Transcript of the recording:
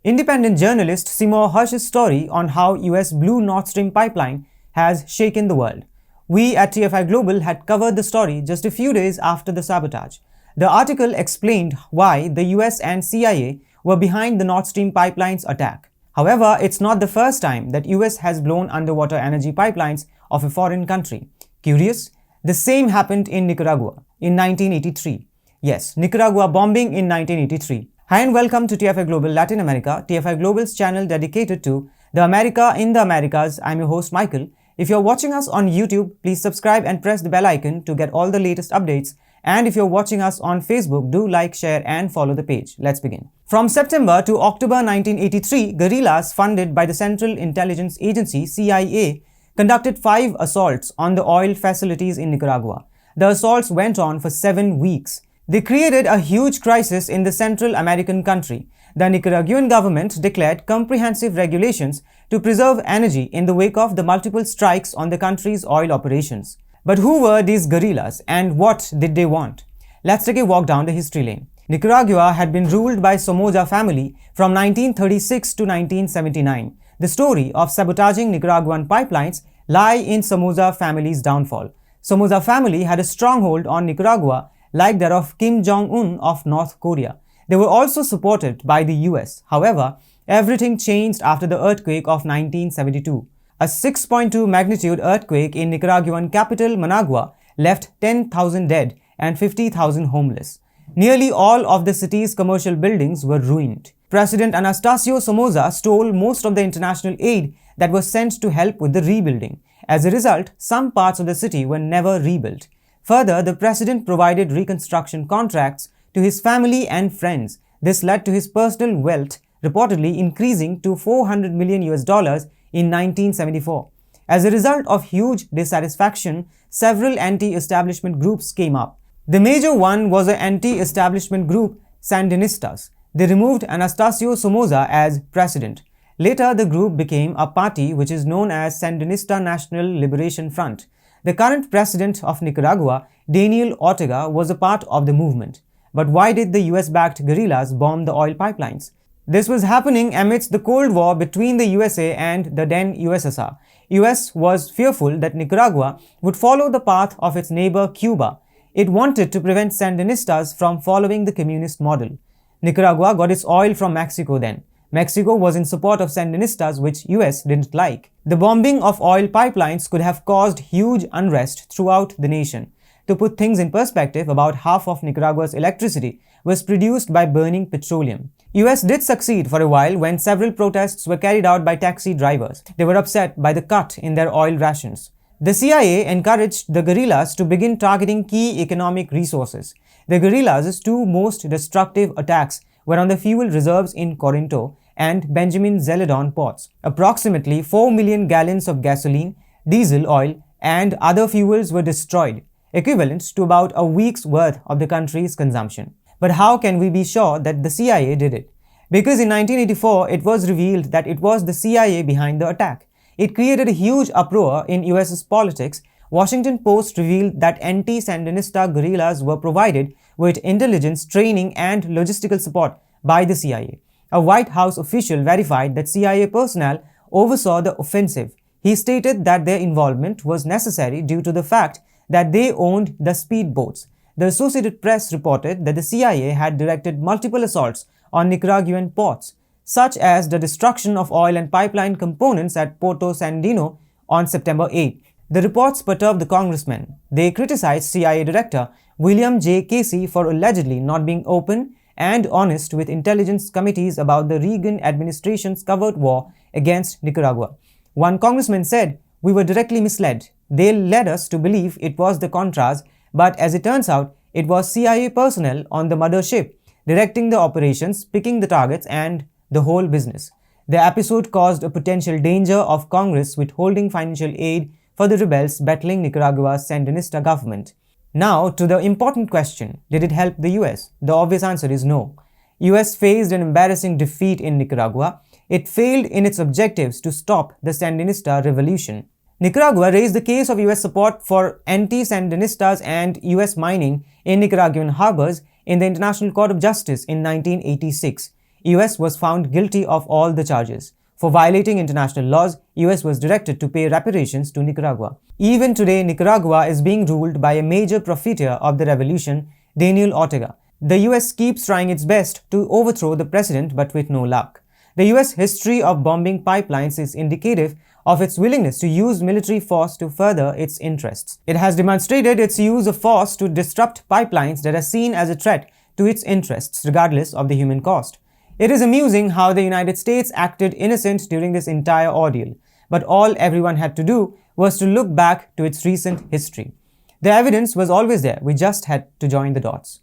Independent journalist Seymour Hersh's story on how US Blue Nord Stream pipeline has shaken the world. We at TFIGlobal had covered the story just a few days after the sabotage. The article explained why the US and CIA were behind the Nord Stream pipeline's attack. However, it's not the first time that US has blown underwater energy pipelines of a foreign country. Curious? The same happened in Nicaragua in 1983. Yes, Nicaragua bombing in 1983. Hi and welcome to TFIGlobal Latin America, TFIGlobal's channel dedicated to the America in the Americas. I'm your host Michael. If you're watching us on YouTube, please subscribe and press the bell icon to get all the latest updates. And if you're watching us on Facebook, do like, share and follow the page. Let's begin. From September to October 1983, guerrillas funded by the Central Intelligence Agency CIA conducted 5 assaults on the oil facilities in Nicaragua. The assaults went on for 7 weeks. They created a huge crisis in the Central American country. The Nicaraguan government declared comprehensive regulations to preserve energy in the wake of the multiple strikes on the country's oil operations. But who were these guerrillas and what did they want? Let's take a walk down the history lane. Nicaragua had been ruled by Somoza family from 1936 to 1979. The story of sabotaging Nicaraguan pipelines lie in Somoza family's downfall. Somoza family had a stronghold on Nicaragua like that of Kim Jong-un of North Korea. They were also supported by the US. However, everything changed after the earthquake of 1972. A 6.2 magnitude earthquake in Nicaraguan capital Managua left 10,000 dead and 50,000 homeless. Nearly all of the city's commercial buildings were ruined. President Anastasio Somoza stole most of the international aid that was sent to help with the rebuilding. As a result, some parts of the city were never rebuilt. Further, the president provided reconstruction contracts to his family and friends. This led to his personal wealth reportedly increasing to $400 million in 1974. As a result of huge dissatisfaction, several anti-establishment groups came up. The major one was the anti-establishment group Sandinistas. They removed Anastasio Somoza as president. Later, the group became a party which is known as Sandinista National Liberation Front. The current president of Nicaragua, Daniel Ortega, was a part of the movement. But why did the US-backed guerrillas bomb the oil pipelines? This was happening amidst the Cold War between the USA and the then USSR. US was fearful that Nicaragua would follow the path of its neighbor Cuba. It wanted to prevent Sandinistas from following the communist model. Nicaragua got its oil from Mexico then. Mexico was in support of Sandinistas, which US didn't like. The bombing of oil pipelines could have caused huge unrest throughout the nation. To put things in perspective, about half of Nicaragua's electricity was produced by burning petroleum. US did succeed for a while when several protests were carried out by taxi drivers. They were upset by the cut in their oil rations. The CIA encouraged the guerrillas to begin targeting key economic resources. The guerrillas' 2 most destructive attacks were on the fuel reserves in Corinto and Benjamin Zeledon ports. Approximately 4 million gallons of gasoline, diesel oil, and other fuels were destroyed, equivalent to about a week's worth of the country's consumption. But how can we be sure that the CIA did it? Because in 1984, it was revealed that it was the CIA behind the attack. It created a huge uproar in US's politics. Washington Post revealed that anti-Sandinista guerrillas were provided with intelligence, training, and logistical support by the CIA. A White House official verified that CIA personnel oversaw the offensive. He stated that their involvement was necessary due to the fact that they owned the speedboats. The Associated Press reported that the CIA had directed multiple assaults on Nicaraguan ports, such as the destruction of oil and pipeline components at Puerto Sandino on September 8. The reports perturbed the congressmen. They criticized CIA Director William J. Casey for allegedly not being open and honest with intelligence committees about the Reagan administration's covert war against Nicaragua. One congressman said, "We were directly misled. They led us to believe it was the Contras, but as it turns out, it was CIA personnel on the mothership, directing the operations, picking the targets, and the whole business." The episode caused a potential danger of Congress withholding financial aid for the rebels battling Nicaragua's Sandinista government. Now, to the important question, did it help the US? The obvious answer is no. US faced an embarrassing defeat in Nicaragua. It failed in its objectives to stop the Sandinista revolution. Nicaragua raised the case of US support for anti-Sandinistas and US mining in Nicaraguan harbors in the International Court of Justice in 1986. US was found guilty of all the charges. For violating international laws, US was directed to pay reparations to Nicaragua. Even today, Nicaragua is being ruled by a major profiteer of the revolution, Daniel Ortega. The US keeps trying its best to overthrow the president, but with no luck. The US history of bombing pipelines is indicative of its willingness to use military force to further its interests. It has demonstrated its use of force to disrupt pipelines that are seen as a threat to its interests, regardless of the human cost. It is amusing how the United States acted innocent during this entire ordeal, but all everyone had to do was to look back to its recent history. The evidence was always there, we just had to join the dots.